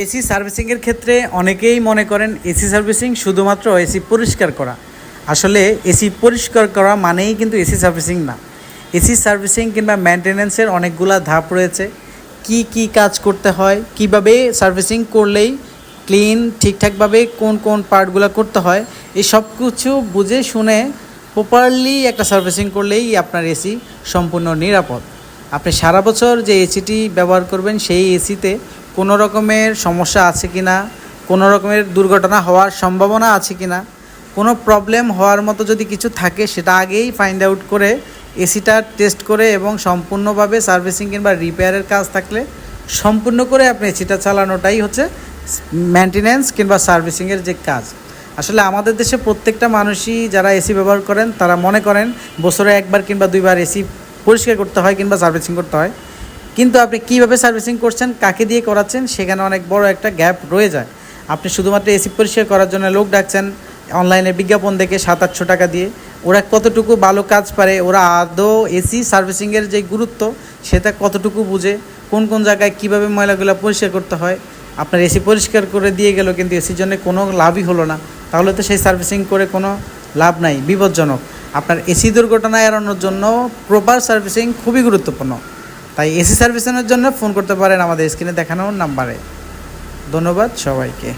AC সার্ভিসিংয়ের ক্ষেত্রে অনেকেই মনে করেন এসি সার্ভিসিং শুধুমাত্র এসি পরিষ্কার করা। আসলে এসি পরিষ্কার করা মানেই কিন্তু এসি সার্ভিসিং না। এসি সার্ভিসিং কিংবা মেনটেন্যান্সের অনেকগুলো ধাপ রয়েছে। কি কি কাজ করতে হয়, কিভাবে সার্ভিসিং করলেই ক্লিন ঠিকঠাকভাবে কোন কোন পার্টগুলো করতে হয়, এই সব কিছু বুঝে শুনে প্রপারলি একটা সার্ভিসিং করলেই আপনার এসি সম্পূর্ণ নিরাপদ। আপনি সারা বছর যে এসিটি ব্যবহার করবেন সেই এসিতে কোনো রকমের সমস্যা আছে কি না, কোনো রকমের দুর্ঘটনা হওয়ার সম্ভাবনা আছে কি না, কোনো প্রবলেম হওয়ার মতো যদি কিছু থাকে সেটা আগেই ফাইন্ড আউট করে এসিটা টেস্ট করে এবং সম্পূর্ণভাবে সার্ভিসিং কিংবা রিপেয়ারের কাজ থাকলে সম্পূর্ণ করে আপনি এসিটা চালানোটাই হচ্ছে মেনটেন্যান্স কিংবা সার্ভিসিংয়ের যে কাজ। আসলে আমাদের দেশে প্রত্যেকটা মানুষই যারা এসি ব্যবহার করেন তারা মনে করেন বছরে একবার কিংবা দুইবার এসি পরিষ্কার করতে হয় কিংবা সার্ভিসিং করতে হয়, কিন্তু আপনি কীভাবে সার্ভিসিং করছেন, কাকে দিয়ে করাচ্ছেন, সেখানে অনেক বড় একটা গ্যাপ রয়ে যায়। আপনি শুধুমাত্র এসি পরিষ্কার করার জন্য লোক ডাকছেন অনলাইনে বিজ্ঞাপন দেখে 700-800 টাকা দিয়ে। ওরা কতটুকু ভালো কাজ পারে, ওরা আদৌ এসি সার্ভিসিংয়ের যে গুরুত্ব সেটা কতটুকু বুঝে, কোন কোন জায়গায় কীভাবে ময়লাগুলো পরিষ্কার করতে হয়। আপনার এসি পরিষ্কার করে দিয়ে গেল কিন্তু এসির জন্য কোনো লাভই হলো না, তাহলে তো সেই সার্ভিসিং করে কোনো লাভ নাই, বিপজ্জনক। আপনার এসি দুর্ঘটনা এড়ানোর জন্য প্রপার সার্ভিসিং খুবই গুরুত্বপূর্ণ। তাই এসি সার্ভিসিংয়ের জন্য ফোন করতে পারেন আমাদের স্ক্রিনে দেখানো নাম্বারে। ধন্যবাদ সবাইকে।